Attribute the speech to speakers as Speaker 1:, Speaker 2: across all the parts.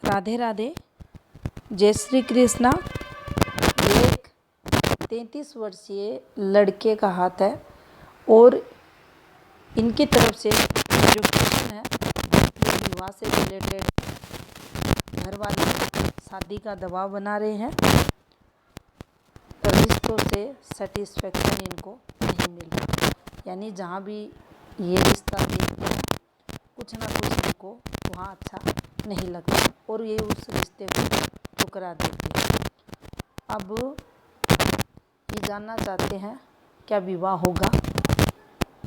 Speaker 1: राधे राधे, जय श्री कृष्णा। ये एक 33 वर्षीय लड़के का हाथ है और इनकी तरफ से जो क्वेश्चन है वो विवाह से रिलेटेड घर वाले शादी का दबाव बना रहे हैं और रिश्तों से सेटिस्फेक्शन इनको नहीं मिल रहा। यानी जहाँ भी ये रिश्ता देखते हैं कुछ ना कुछ इनको वहाँ अच्छा नहीं लगता और ये उस रिश्ते को ठुकरा देते हैं। अब ये जानना चाहते हैं क्या विवाह होगा,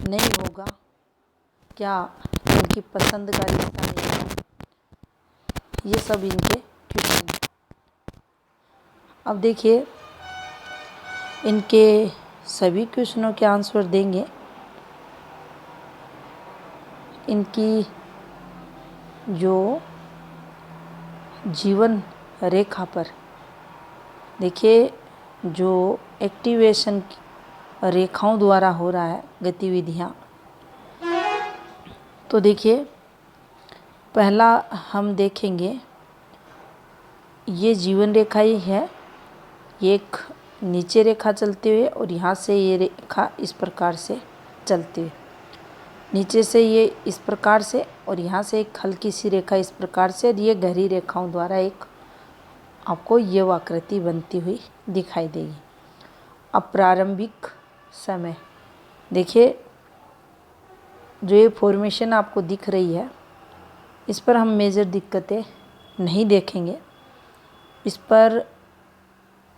Speaker 1: नहीं होगा, क्या इनकी पसंद का रिश्ता नहीं होगा, ये सब इनके क्वेश्चन हैं। अब देखिए इनके सभी क्वेश्चनों के आंसर देंगे। इनकी जो जीवन रेखा पर देखिए जो एक्टिवेशन रेखाओं द्वारा हो रहा है गतिविधियाँ, तो देखिए पहला हम देखेंगे ये जीवन रेखा ही है। ये एक नीचे रेखा चलते हुए और यहाँ से ये रेखा इस प्रकार से चलती हुई, नीचे से ये इस प्रकार से और यहाँ से एक हल्की सी रेखा इस प्रकार से, और ये गहरी रेखाओं द्वारा एक आपको ये आकृति बनती हुई दिखाई देगी। अब प्रारंभिक समय देखिए जो ये फॉर्मेशन आपको दिख रही है इस पर हम मेजर दिक्कतें नहीं देखेंगे। इस पर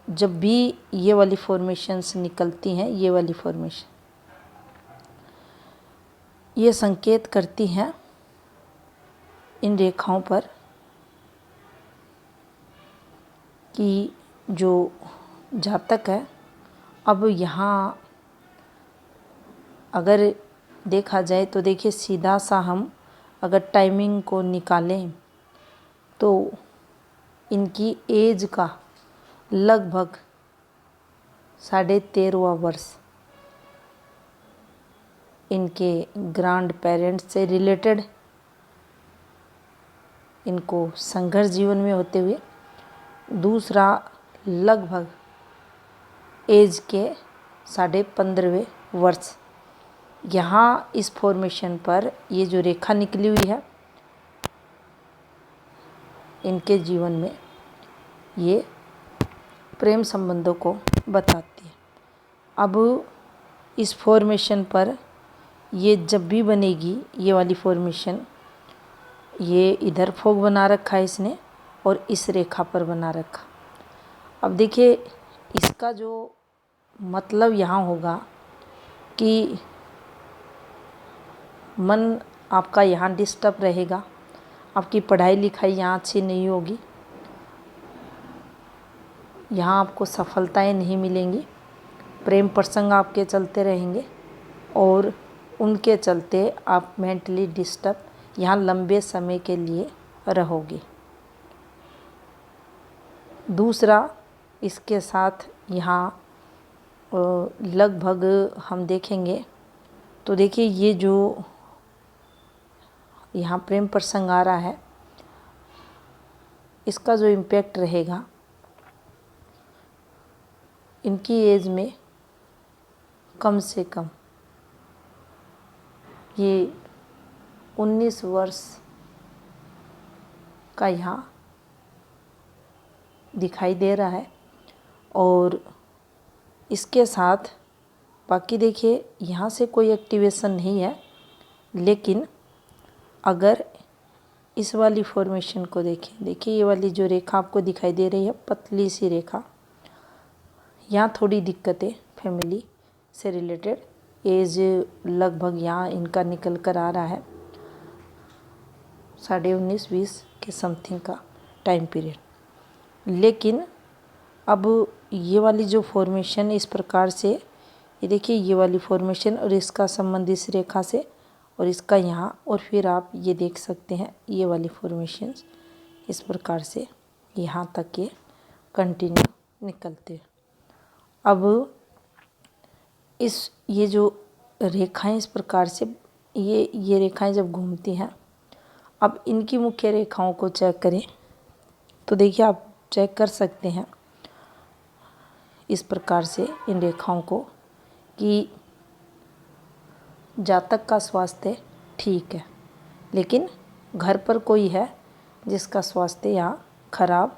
Speaker 1: जब भी ये वाली फॉर्मेशंस निकलती हैं, ये वाली फॉर्मेशन ये संकेत करती हैं इन रेखाओं पर कि जो जातक है, अब यहाँ अगर देखा जाए तो देखिए सीधा सा हम अगर टाइमिंग को निकालें तो इनकी एज का लगभग 13.5 वर्ष इनके ग्रैंड पेरेंट्स से रिलेटेड इनको संघर्ष जीवन में होते हुए, दूसरा लगभग एज के 15.5 वर्ष यहाँ इस फॉर्मेशन पर ये जो रेखा निकली हुई है इनके जीवन में ये प्रेम संबंधों को बताती है। अब इस फॉर्मेशन पर ये जब भी बनेगी ये वाली फॉर्मेशन, ये इधर फोक बना रखा है इसने और इस रेखा पर बना रखा। अब देखिए इसका जो मतलब यहाँ होगा कि मन आपका यहाँ डिस्टर्ब रहेगा, आपकी पढ़ाई लिखाई यहाँ अच्छी नहीं होगी, यहाँ आपको सफलताएं नहीं मिलेंगी, प्रेम प्रसंग आपके चलते रहेंगे और उनके चलते आप मेंटली डिस्टर्ब यहाँ लंबे समय के लिए रहोगे। दूसरा इसके साथ यहाँ लगभग हम देखेंगे तो देखिए ये जो यहाँ प्रेम प्रसंग आ रहा है इसका जो इम्पैक्ट रहेगा इनकी एज में कम से कम ये 19 वर्ष का यहाँ दिखाई दे रहा है। और इसके साथ बाकी देखिए यहाँ से कोई एक्टिवेशन नहीं है, लेकिन अगर इस वाली फॉर्मेशन को देखें, देखिए ये वाली जो रेखा आपको दिखाई दे रही है पतली सी रेखा, यहाँ थोड़ी दिक्कतें फैमिली से रिलेटेड, एज लगभग यहाँ इनका निकल कर आ रहा है 19.5-20 के समथिंग का टाइम पीरियड। लेकिन अब ये वाली जो फॉर्मेशन इस प्रकार से, ये देखिए ये वाली फॉर्मेशन और इसका संबंध इस रेखा से और इसका यहाँ, और फिर आप ये देख सकते हैं ये वाली फॉर्मेशन इस प्रकार से यहाँ तक ये कंटिन्यू निकलते हैं। अब ये जो रेखाएं इस प्रकार से ये रेखाएं जब घूमती हैं, अब इनकी मुख्य रेखाओं को चेक करें तो देखिए आप चेक कर सकते हैं इस प्रकार से इन रेखाओं को कि जातक का स्वास्थ्य ठीक है, लेकिन घर पर कोई है जिसका स्वास्थ्य यहाँ खराब,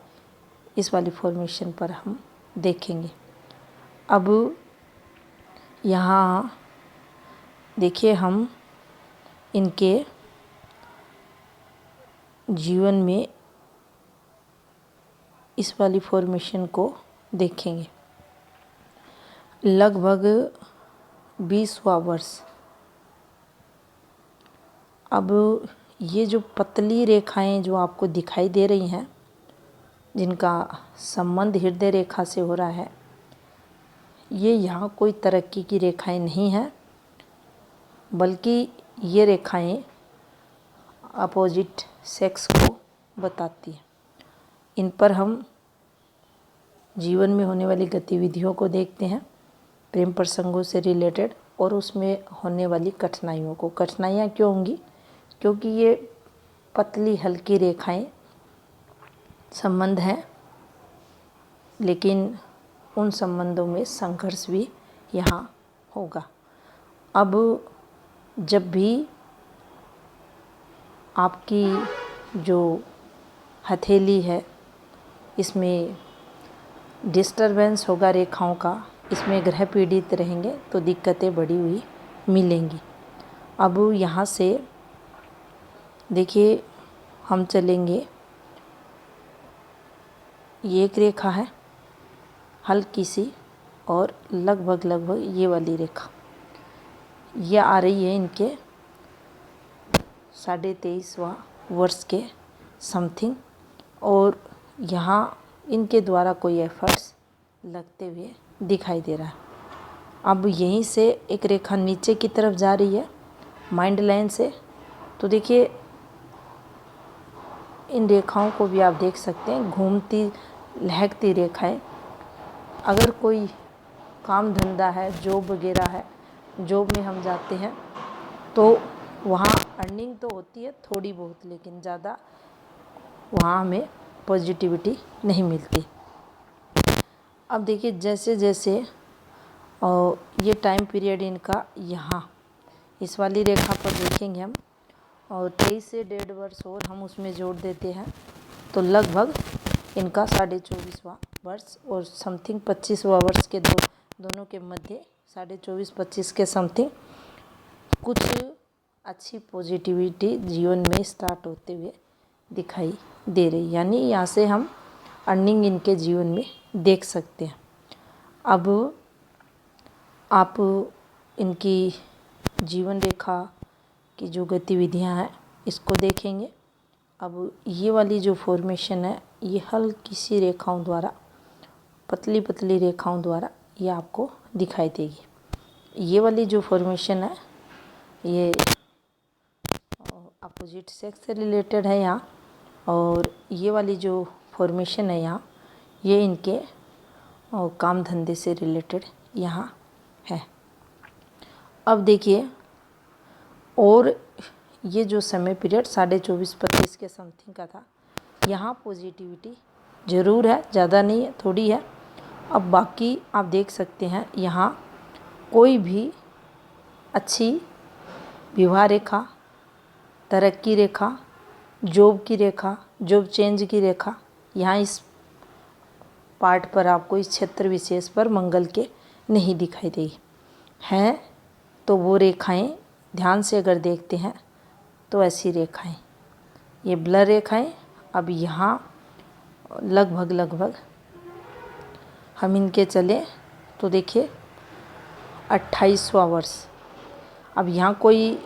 Speaker 1: इस वाली फॉर्मेशन पर हम देखेंगे। अब यहाँ देखिए हम इनके जीवन में इस वाली फॉर्मेशन को देखेंगे। लगभग 20वां वर्ष। अब ये जो पतली रेखाएं जो आपको दिखाई दे रही हैं, जिनका संबंध हृदय रेखा से हो रहा है, ये यहाँ कोई तरक्की की रेखाएं नहीं हैं, बल्कि ये रेखाएं अपोजिट सेक्स को बताती हैं। इन पर हम जीवन में होने वाली गतिविधियों को देखते हैं, प्रेम प्रसंगों से रिलेटेड, और उसमें होने वाली कठिनाइयों को। कठिनाइयाँ क्यों होंगी? क्योंकि ये पतली हल्की रेखाएं संबंध हैं, लेकिन उन संबंधों में संघर्ष भी यहाँ होगा। अब जब भी आपकी जो हथेली है इसमें डिस्टरबेंस होगा रेखाओं का, इसमें ग्रह पीड़ित रहेंगे तो दिक्कतें बढ़ी हुई मिलेंगी। अब यहाँ से देखिए हम चलेंगे, ये एक रेखा है हल्की सी, और लगभग ये वाली रेखा ये आ रही है इनके 23.5वां वर्ष के समथिंग, और यहाँ इनके द्वारा कोई एफर्ट्स लगते हुए दिखाई दे रहा है। अब यहीं से एक रेखा नीचे की तरफ जा रही है माइंड लाइन से, तो देखिए इन रेखाओं को भी आप देख सकते हैं, घूमती लहकती रेखाएं। अगर कोई काम धंधा है, जॉब वगैरह है, जॉब में हम जाते हैं तो वहाँ अर्निंग तो होती है थोड़ी बहुत, लेकिन ज़्यादा वहाँ हमें पॉजिटिविटी नहीं मिलती। अब देखिए जैसे जैसे ये टाइम पीरियड इनका यहाँ इस वाली रेखा पर देखेंगे हम, और 23 से 1.5 वर्ष और हम उसमें जोड़ देते हैं, तो लगभग इनका 24.5वां वर्ष और समथिंग 25वां वर्ष के दोनों के मध्य 24.5-25 के समथिंग कुछ अच्छी पॉजिटिविटी जीवन में स्टार्ट होते हुए दिखाई दे रही। यानी यहाँ से हम अर्निंग इनके जीवन में देख सकते हैं। अब आप इनकी जीवन रेखा की जो गतिविधियाँ हैं इसको देखेंगे। अब ये वाली जो फॉर्मेशन है ये हल्की सी रेखाओं द्वारा, पतली पतली रेखाओं द्वारा ये आपको दिखाई देगी। ये वाली जो फॉर्मेशन है ये अपोजिट सेक्स से रिलेटेड है यहाँ, और ये वाली जो फॉर्मेशन है यहाँ ये इनके काम धंधे से रिलेटेड यहाँ है। अब देखिए, और ये जो समय पीरियड 24.5-25 के समथिंग का था, यहाँ पॉजिटिविटी ज़रूर है, ज़्यादा नहीं है, थोड़ी है। अब बाकी आप देख सकते हैं यहाँ कोई भी अच्छी विवाह रेखा, तरक्की रेखा, जॉब की रेखा, जॉब चेंज की रेखा, यहाँ इस पार्ट पर आपको, इस क्षेत्र विशेष पर मंगल के नहीं दिखाई देगी। हैं तो वो रेखाएं ध्यान से अगर देखते हैं तो ऐसी रेखाएं, ये ब्लर रेखाएं। अब यहाँ लगभग हम इनके चले तो देखिए 28वां वर्ष। अब यहाँ कोई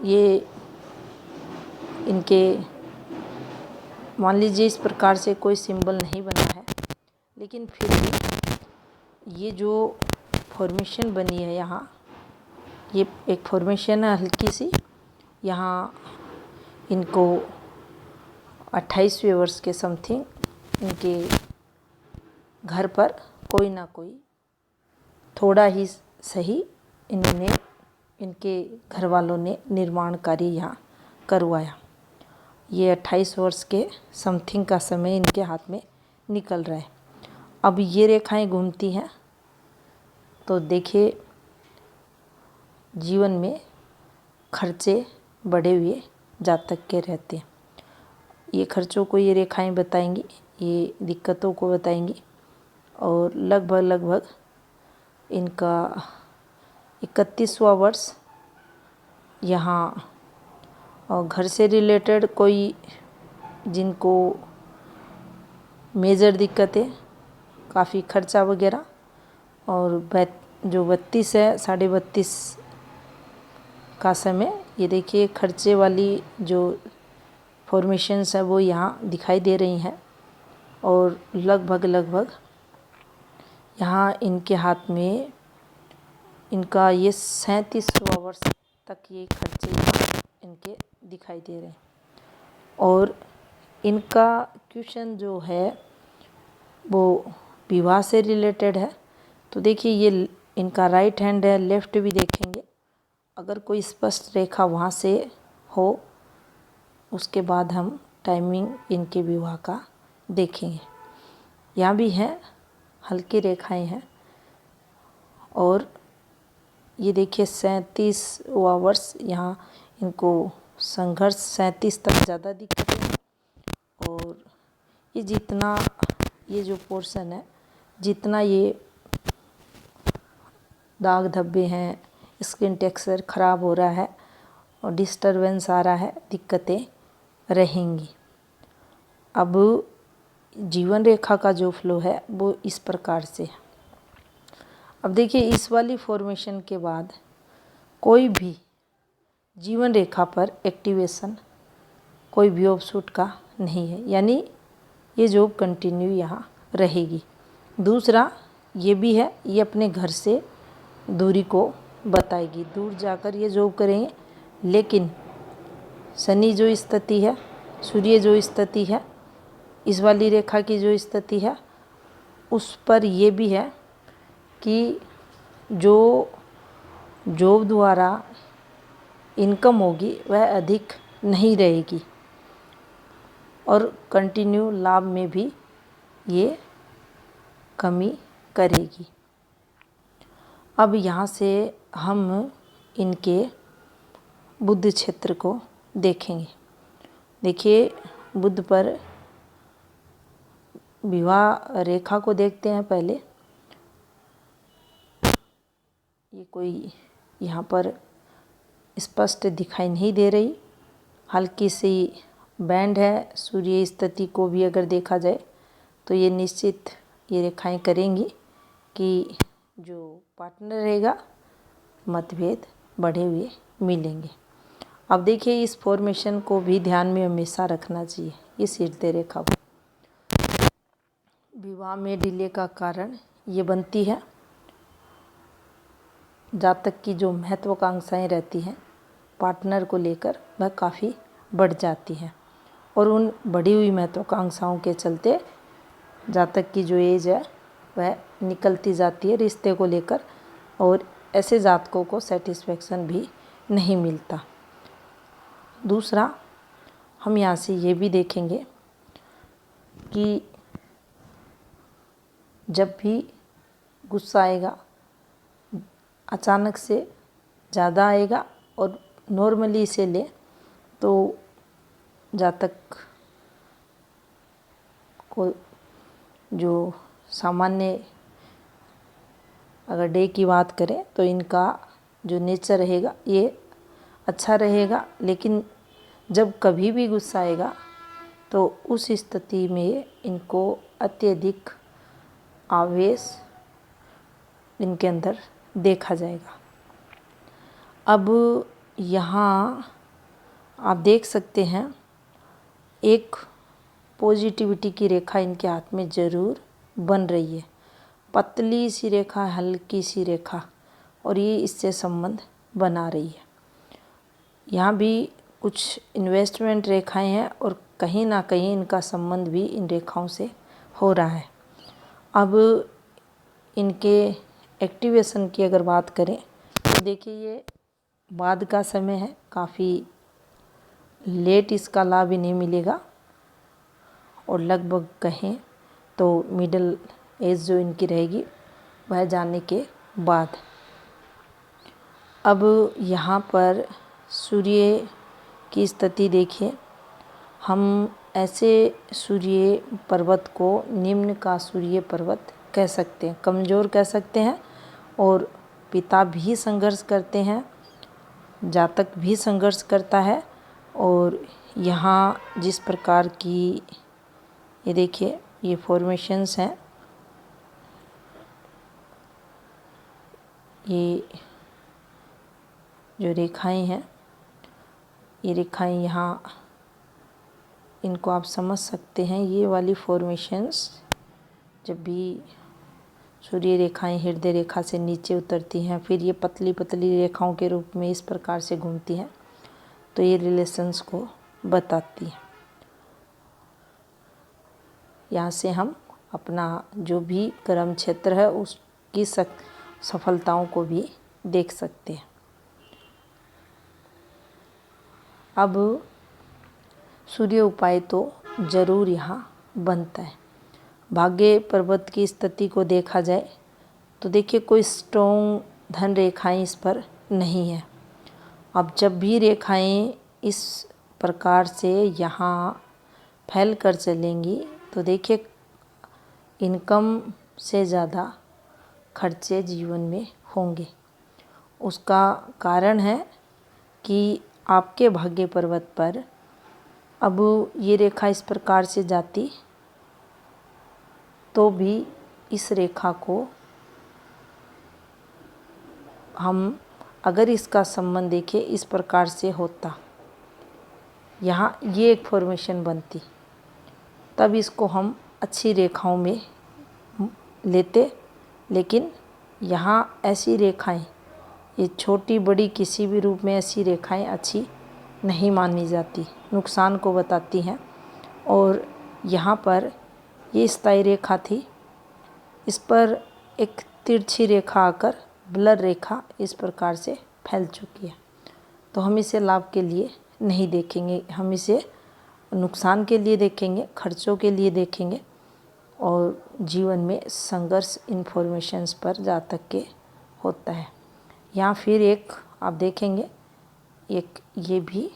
Speaker 1: ये इनके मान लीजिए इस प्रकार से कोई सिंबल नहीं बना है, लेकिन फिर भी ये जो फॉर्मेशन बनी है यहाँ, ये एक फॉर्मेशन है हल्की सी। यहाँ इनको 28वें वर्ष के समथिंग इनके घर पर कोई ना कोई थोड़ा ही सही इन्होंने, इनके घर वालों ने निर्माण कार्य यहाँ करवाया। ये 28 वर्ष के समथिंग का समय इनके हाथ में निकल रहा है। अब ये रेखाएं घूमती हैं तो देखिए जीवन में खर्चे बढ़े हुए जातक के रहते हैं। ये खर्चों को ये रेखाएं बताएंगी, ये दिक्कतों को बताएंगी और लगभग इनका 31वां वर्ष यहाँ और घर से रिलेटेड कोई जिनको मेजर दिक्कतें, काफ़ी खर्चा वगैरह, और जो 32 है 32.5 का समय, ये देखिए खर्चे वाली जो फॉर्मेशंस है वो यहाँ दिखाई दे रही हैं और लगभग यहाँ इनके हाथ में इनका ये 37वां वर्ष तक ये खर्चे इनके दिखाई दे रहे हैं। और इनका क्वेश्चन जो है वो विवाह से रिलेटेड है। तो देखिए ये इनका राइट हैंड है, लेफ्ट भी देखेंगे, अगर कोई स्पष्ट रेखा वहाँ से हो उसके बाद हम टाइमिंग इनके विवाह का देखेंगे। यहाँ भी हैं, हल्की रेखाएं हैं और ये देखिए 37वां वर्ष, यहाँ इनको संघर्ष 37 तक ज़्यादा दिक्कतें हैं। और ये जितना ये जो पोर्शन है, जितना ये दाग धब्बे हैं, स्किन टेक्सचर ख़राब हो रहा है और डिस्टरबेंस आ रहा है, दिक्कतें रहेंगी। अब जीवन रेखा का जो फ्लो है वो इस प्रकार से है। अब देखिए इस वाली फॉर्मेशन के बाद कोई भी जीवन रेखा पर एक्टिवेशन कोई भी ऑफशूट का नहीं है, यानी ये जॉब कंटिन्यू यहाँ रहेगी। दूसरा ये भी है, ये अपने घर से दूरी को बताएगी, दूर जाकर ये जॉब करेंगे, लेकिन शनि जो स्थिति है, सूर्य जो स्थिति है, इस वाली रेखा की जो स्थिति है उस पर ये भी है कि जो जॉब द्वारा इनकम होगी वह अधिक नहीं रहेगी और कंटिन्यू लाभ में भी ये कमी करेगी। अब यहाँ से हम इनके बुध क्षेत्र को देखेंगे। देखिए बुध पर विवाह रेखा को देखते हैं पहले। ये कोई यहाँ पर स्पष्ट दिखाई नहीं दे रही, हल्की सी बैंड है। सूर्य स्थिति को भी अगर देखा जाए तो ये निश्चित ये रेखाएं करेंगी कि जो पार्टनर रहेगा मतभेद बढ़े हुए मिलेंगे। अब देखिए इस फॉर्मेशन को भी ध्यान में हमेशा रखना चाहिए। ये सीधे रेखा विवाह में डिले का कारण ये बनती है। जातक की जो महत्वाकांक्षाएं रहती हैं पार्टनर को लेकर वह काफ़ी बढ़ जाती हैं और उन बढ़ी हुई महत्वाकांक्षाओं के चलते जातक की जो एज है वह निकलती जाती है रिश्ते को लेकर, और ऐसे जातकों को सेटिस्फेक्शन भी नहीं मिलता। दूसरा हम यहाँ से ये भी देखेंगे कि जब भी गुस्सा आएगा अचानक से ज़्यादा आएगा और नॉर्मली इसे ले तो जातक को जो सामान्य अगर डे की बात करें तो इनका जो नेचर रहेगा ये अच्छा रहेगा, लेकिन जब कभी भी गुस्सा आएगा तो उस स्थिति में इनको अत्यधिक आवेश इनके अंदर देखा जाएगा। अब यहाँ आप देख सकते हैं एक पॉजिटिविटी की रेखा इनके हाथ में ज़रूर बन रही है, पतली सी रेखा, हल्की सी रेखा, और ये इससे संबंध बना रही है। यहाँ भी कुछ इन्वेस्टमेंट रेखाएं हैं और कहीं ना कहीं इनका संबंध भी इन रेखाओं से हो रहा है। अब इनके एक्टिवेशन की अगर बात करें तो देखिए ये बाद का समय है, काफ़ी लेट इसका लाभ ही नहीं मिलेगा, और लगभग कहें तो मिडिल एज जो इनकी रहेगी वह जाने के बाद। अब यहाँ पर सूर्य की स्थिति देखिए। हम ऐसे सूर्य पर्वत को निम्न का सूर्य पर्वत कह सकते हैं, कमज़ोर कह सकते हैं, और पिता भी संघर्ष करते हैं, जातक भी संघर्ष करता है। और यहाँ जिस प्रकार की ये देखिए ये फॉर्मेशंस हैं, ये जो रेखाएं हैं, ये रेखाएं यहाँ इनको आप समझ सकते हैं। ये वाली फॉर्मेशंस जब भी सूर्य रेखाएं हृदय रेखा से नीचे उतरती हैं, फिर ये पतली पतली रेखाओं के रूप में इस प्रकार से घूमती हैं, तो ये रिलेशंस को बताती हैं। यहाँ से हम अपना जो भी कर्म क्षेत्र है उसकी सफलताओं को भी देख सकते हैं। अब सूर्य उपाय तो ज़रूर यहाँ बनता है। भाग्य पर्वत की स्थिति को देखा जाए तो देखिए कोई स्ट्रॉन्ग धन रेखाएं इस पर नहीं है। अब जब भी रेखाएं इस प्रकार से यहाँ फैल कर चलेंगी तो देखिए इनकम से ज़्यादा खर्चे जीवन में होंगे। उसका कारण है कि आपके भाग्य पर्वत पर अब ये रेखा इस प्रकार से जाती तो भी इस रेखा को हम अगर इसका संबंध देखें इस प्रकार से होता, यहाँ ये एक फॉर्मेशन बनती, तब इसको हम अच्छी रेखाओं में लेते। लेकिन यहाँ ऐसी रेखाएं, ये छोटी बड़ी किसी भी रूप में ऐसी रेखाएं अच्छी नहीं मानी जाती, नुकसान को बताती हैं। और यहाँ पर ये स्थायी रेखा थी, इस पर एक तिरछी रेखा आकर ब्लर रेखा इस प्रकार से फैल चुकी है, तो हम इसे लाभ के लिए नहीं देखेंगे, हम इसे नुकसान के लिए देखेंगे, खर्चों के लिए देखेंगे। और जीवन में संघर्ष इन्फॉर्मेशंस पर जातक के होता है। यहाँ फिर एक आप देखेंगे, एक ये भी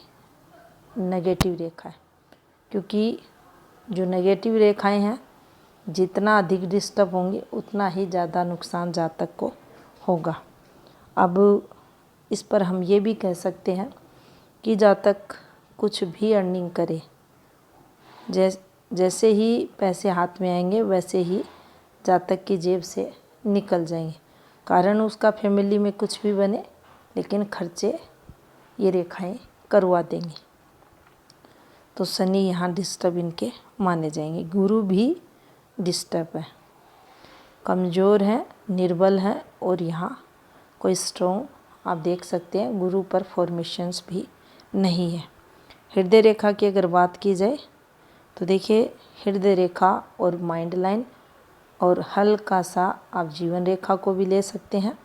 Speaker 1: नेगेटिव रेखा है, क्योंकि जो नेगेटिव रेखाएं हैं जितना अधिक डिस्टर्ब होंगे उतना ही ज़्यादा नुकसान जातक को होगा। अब इस पर हम ये भी कह सकते हैं कि जातक कुछ भी अर्निंग करे, जैसे ही पैसे हाथ में आएंगे वैसे ही जातक की जेब से निकल जाएंगे। कारण उसका फैमिली में कुछ भी बने, लेकिन खर्चे ये रेखाएं करवा देंगी। तो शनि यहाँ डिस्टर्ब इनके माने जाएंगे। गुरु भी डिस्टर्ब है, कमज़ोर है, निर्बल है, और यहाँ कोई स्ट्रॉन्ग आप देख सकते हैं गुरु पर फॉर्मेशंस भी नहीं है। हृदय रेखा की अगर बात की जाए तो देखिए हृदय रेखा और माइंड लाइन और हल्का सा आप जीवन रेखा को भी ले सकते हैं।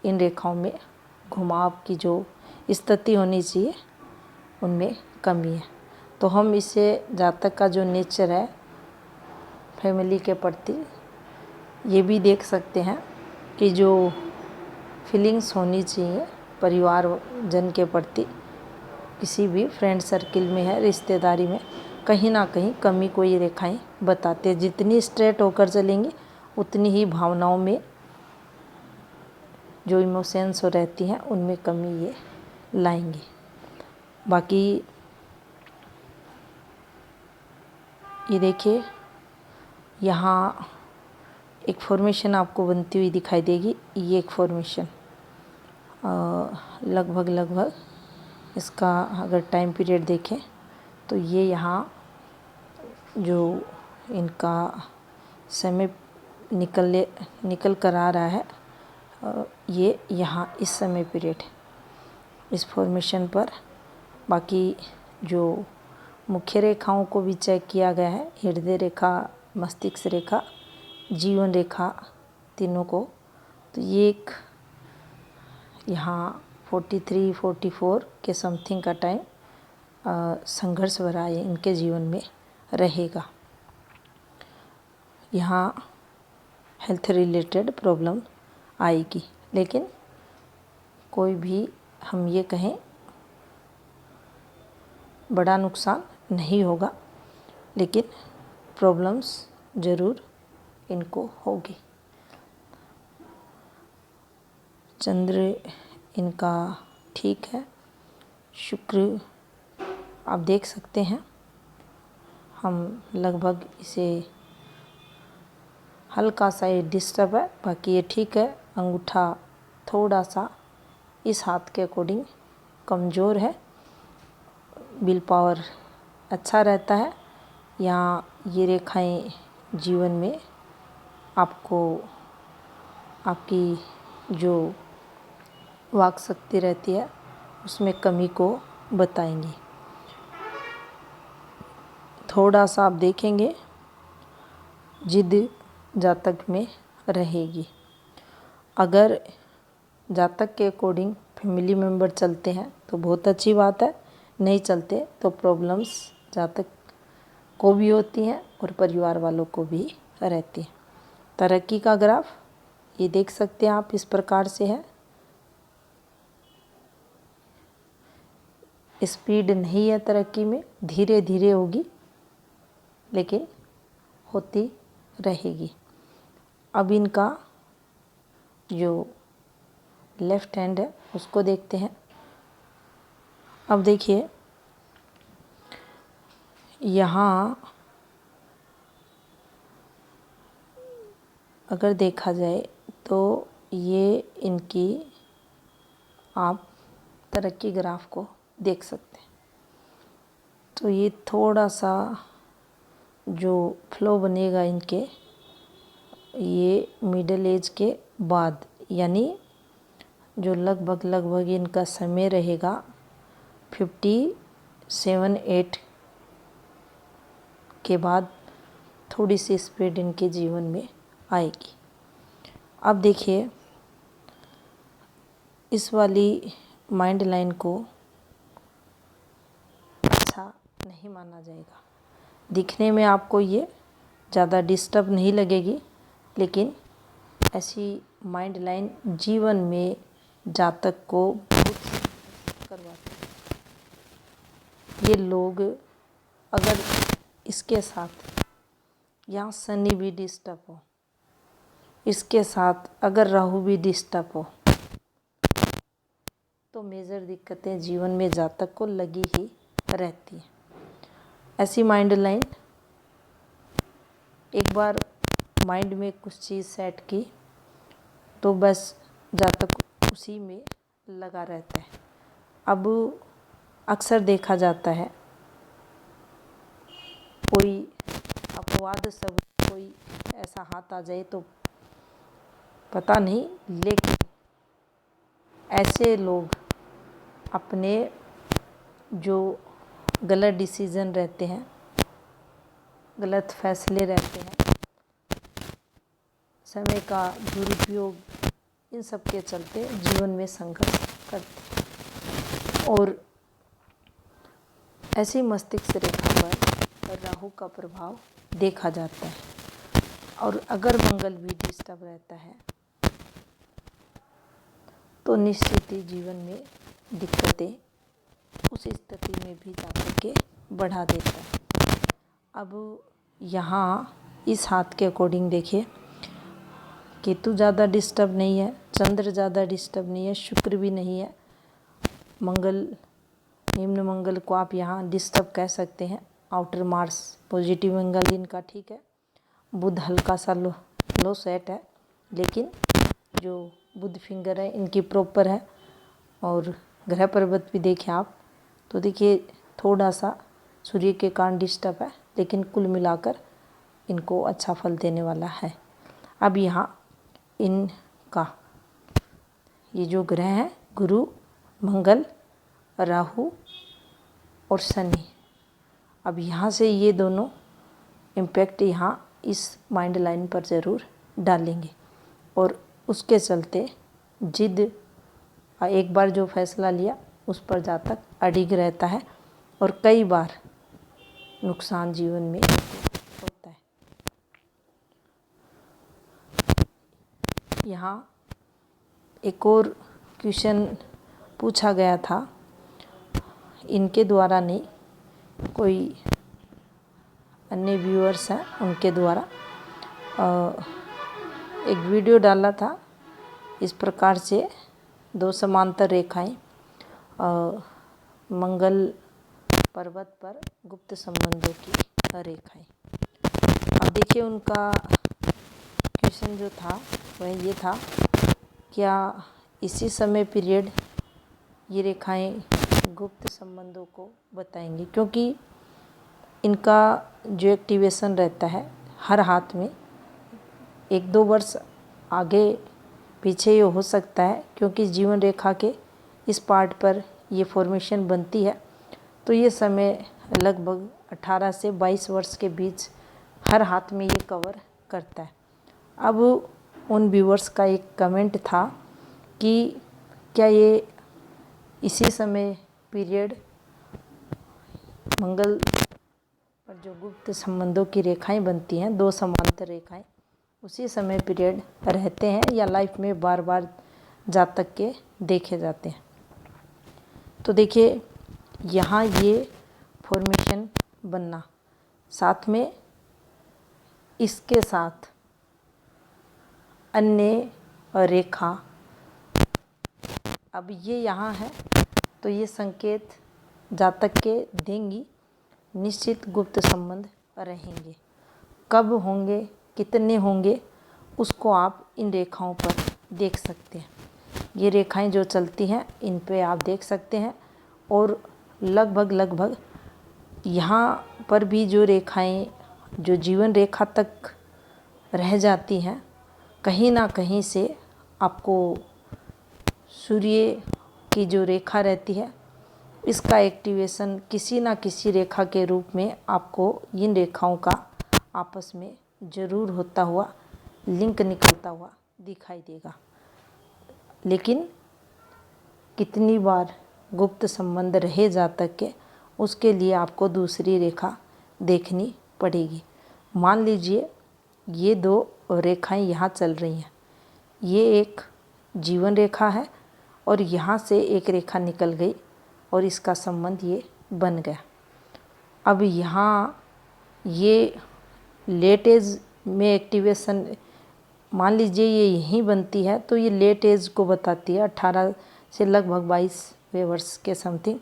Speaker 1: इन रेखाओं में घुमाव की जो स्थिति होनी चाहिए उनमें कमी है। तो हम इसे जातक का जो नेचर है फैमिली के प्रति ये भी देख सकते हैं कि जो फीलिंग्स होनी चाहिए परिवार जन के प्रति, किसी भी फ्रेंड सर्किल में है, रिश्तेदारी में, कहीं ना कहीं कमी को ये रेखाएं बताते हैं। जितनी स्ट्रेट होकर चलेंगी उतनी ही भावनाओं में जो इमोशंस रहती हैं उनमें कमी ये लाएंगी। बाकी ये देखिए यहाँ एक फॉर्मेशन आपको बनती हुई दिखाई देगी। ये एक फॉर्मेशन लगभग इसका अगर टाइम पीरियड देखें तो ये यहाँ जो इनका समय निकल कर आ रहा है, ये यहाँ इस समय पीरियड इस फॉर्मेशन पर। बाकी जो मुख्य रेखाओं को भी चेक किया गया है, हृदय रेखा, मस्तिष्क रेखा, जीवन रेखा, तीनों को, तो ये एक यहाँ 43-44 के समथिंग का टाइम संघर्ष भरा इनके जीवन में रहेगा। यहाँ हेल्थ रिलेटेड प्रॉब्लम आएगी, लेकिन कोई भी हम ये कहें बड़ा नुकसान नहीं होगा, लेकिन प्रॉब्लम्स ज़रूर इनको होगी। चंद्र इनका ठीक है, शुक्र आप देख सकते हैं, हम लगभग इसे हल्का सा ये डिस्टर्ब है, बाकी ये ठीक है। अंगूठा थोड़ा सा इस हाथ के अकॉर्डिंग कमज़ोर है, विल पावर अच्छा रहता है। यहाँ ये रेखाएं जीवन में आपको आपकी जो वाक शक्ति रहती है उसमें कमी को बताएंगी। थोड़ा सा आप देखेंगे जिद जातक में रहेगी। अगर जातक के अकॉर्डिंग फैमिली मेम्बर चलते हैं तो बहुत अच्छी बात है, नहीं चलते तो प्रॉब्लम्स जातक को भी होती हैं और परिवार वालों को भी रहती है। तरक्की का ग्राफ ये देख सकते हैं आप, इस प्रकार से है। स्पीड नहीं है तरक्की में, धीरे धीरे होगी लेकिन होती रहेगी। अब इनका जो लेफ्ट हैंड है उसको देखते हैं। अब देखिए यहाँ अगर देखा जाए तो ये इनकी आप तरक्की ग्राफ को देख सकते हैं। तो ये थोड़ा सा जो फ्लो बनेगा इनके, ये मिडिल एज के बाद, यानी जो लगभग इनका समय रहेगा 57-8 के बाद थोड़ी सी स्पीड इनके जीवन में आएगी। अब देखिए इस वाली माइंड लाइन को अच्छा नहीं माना जाएगा। दिखने में आपको ये ज़्यादा डिस्टर्ब नहीं लगेगी, लेकिन ऐसी माइंड लाइन जीवन में जातक को बहुत करवाती है। ये लोग अगर इसके साथ यहाँ शनि भी डिस्टर्ब हो, इसके साथ अगर राहु भी डिस्टर्ब हो, तो मेजर दिक्कतें जीवन में जातक को लगी ही रहती हैं। ऐसी माइंड लाइन एक बार माइंड में कुछ चीज़ सेट की तो बस जातक उसी में लगा रहता है। अब अक्सर देखा जाता है कोई अपवाद सब कोई ऐसा हाथ आ जाए तो पता नहीं, लेकिन ऐसे लोग अपने जो गलत डिसीज़न रहते हैं, गलत फैसले रहते हैं, समय का दुरुपयोग, इन सब के चलते जीवन में संघर्ष करते हैं। और ऐसी मस्तिष्क रेखा पर राहु का प्रभाव देखा जाता है। और अगर मंगल भी डिस्टर्ब रहता है तो निश्चित ही जीवन में दिक्कतें उस स्थिति में भी जाकर के बढ़ा देता है। अब यहाँ इस हाथ के अकॉर्डिंग देखिए, केतु ज़्यादा डिस्टर्ब नहीं है, चंद्र ज़्यादा डिस्टर्ब नहीं है, शुक्र भी नहीं है, मंगल, निम्न मंगल को आप यहाँ डिस्टर्ब कह सकते हैं। आउटर मार्स पॉजिटिव मंगल इनका ठीक है, बुध हल्का सा लो सेट है, लेकिन जो बुध फिंगर है इनकी प्रॉपर है। और ग्रह पर्वत भी देखें आप तो देखिए थोड़ा सा सूर्य के कारण डिस्टर्ब है, लेकिन कुल मिलाकर इनको अच्छा फल देने वाला है। अब यहाँ इनका ये जो ग्रह हैं गुरु, मंगल, राहु और शनि, अब यहाँ से ये दोनों इम्पैक्ट यहाँ इस माइंड लाइन पर ज़रूर डालेंगे। और उसके चलते जिद, एक बार जो फैसला लिया उस पर जातक अडिग रहता है और कई बार नुकसान जीवन में होता है। यहाँ एक और क्वेश्चन पूछा गया था, इनके द्वारा नहीं, कोई अन्य व्यूअर्स हैं उनके द्वारा एक वीडियो डाला था। इस प्रकार से 2 समांतर रेखाएं मंगल पर्वत पर गुप्त संबंधों की रेखाएं। अब देखिए उनका क्वेश्चन जो था वह ये था, क्या इसी समय पीरियड ये रेखाएं गुप्त संबंधों को बताएंगी, क्योंकि इनका जो एक्टिवेशन रहता है हर हाथ में 1-2 वर्ष आगे पीछे ये हो सकता है, क्योंकि जीवन रेखा के इस पार्ट पर ये फॉर्मेशन बनती है। तो ये समय लगभग 18 से 22 वर्ष के बीच हर हाथ में ये कवर करता है। अब उन व्यूअर्स का एक कमेंट था कि क्या ये इसी समय पीरियड मंगल पर जो गुप्त संबंधों की रेखाएं बनती हैं, 2 समांतर रेखाएं, उसी समय पीरियड रहते हैं या लाइफ में बार बार जातक के देखे जाते हैं। तो देखिए यहाँ ये फॉर्मेशन बनना, साथ में इसके साथ अन्य रेखा, अब ये यहाँ है तो ये संकेत जातक के देंगी निश्चित गुप्त संबंध रहेंगे। कब होंगे, कितने होंगे, उसको आप इन रेखाओं पर देख सकते हैं। ये रेखाएं जो चलती हैं इन पे आप देख सकते हैं, और लगभग यहाँ पर भी जो रेखाएं जो जीवन रेखा तक रह जाती हैं, कहीं ना कहीं से आपको सूर्य की जो रेखा रहती है इसका एक्टिवेशन किसी ना किसी रेखा के रूप में आपको इन रेखाओं का आपस में ज़रूर होता हुआ लिंक निकलता हुआ दिखाई देगा। लेकिन कितनी बार गुप्त संबंध रहे जातक के, उसके लिए आपको दूसरी रेखा देखनी पड़ेगी। मान लीजिए ये 2 रेखाएं यहाँ चल रही हैं, ये एक जीवन रेखा है और यहाँ से एक रेखा निकल गई और इसका संबंध ये बन गया। अब यहाँ ये लेट एज में एक्टिवेशन, मान लीजिए ये यहीं बनती है तो ये लेट एज को बताती है, 18 से लगभग 22वें वर्ष के समथिंग।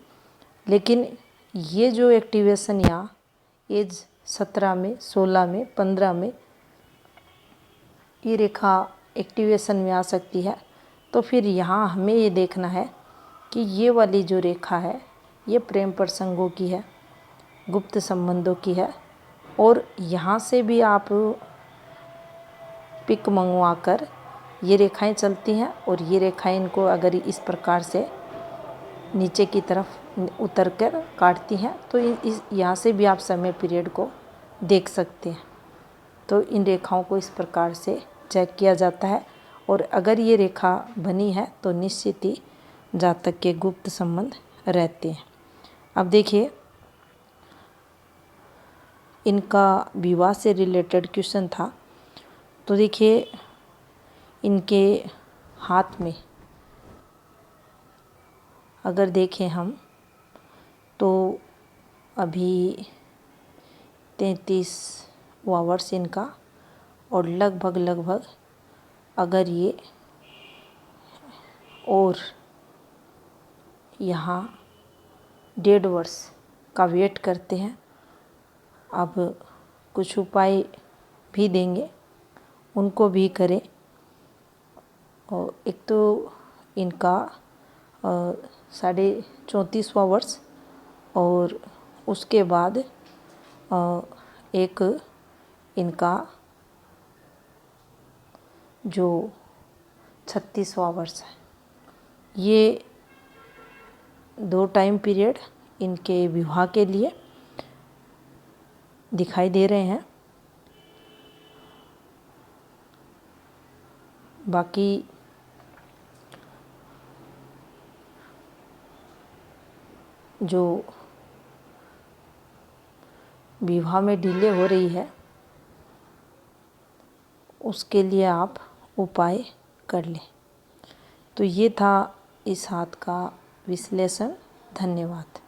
Speaker 1: लेकिन ये जो एक्टिवेशन यहाँ एज 17 में, 16 में, 15 में ये रेखा एक्टिवेशन में आ सकती है। तो फिर यहाँ हमें ये देखना है कि ये वाली जो रेखा है ये प्रेम प्रसंगों की है, गुप्त संबंधों की है, और यहाँ से भी आप पिक मंगवा कर ये रेखाएं चलती हैं, और ये रेखाएं इनको अगर इस प्रकार से नीचे की तरफ उतर कर काटती हैं तो यहाँ से भी आप समय पीरियड को देख सकते हैं। तो इन रेखाओं को इस प्रकार से चेक किया जाता है, और अगर ये रेखा बनी है तो निश्चित ही जातक के गुप्त संबंध रहते हैं। अब देखिए इनका विवाह से रिलेटेड क्वेश्चन था। तो देखिए इनके हाथ में अगर देखें हम तो अभी 33वां वर्ष इनका, और लगभग अगर ये और यहाँ 1.5 वर्ष का वेट करते हैं। अब कुछ उपाय भी देंगे, उनको भी करें। और एक तो इनका 34वां वर्ष, और उसके बाद एक इनका जो 36वां वर्ष है, ये 2 टाइम पीरियड इनके विवाह के लिए दिखाई दे रहे हैं। बाकी जो विवाह में डिले हो रही है, उसके लिए आप उपाय कर लें। तो ये था इस हाथ का विश्लेषण। धन्यवाद।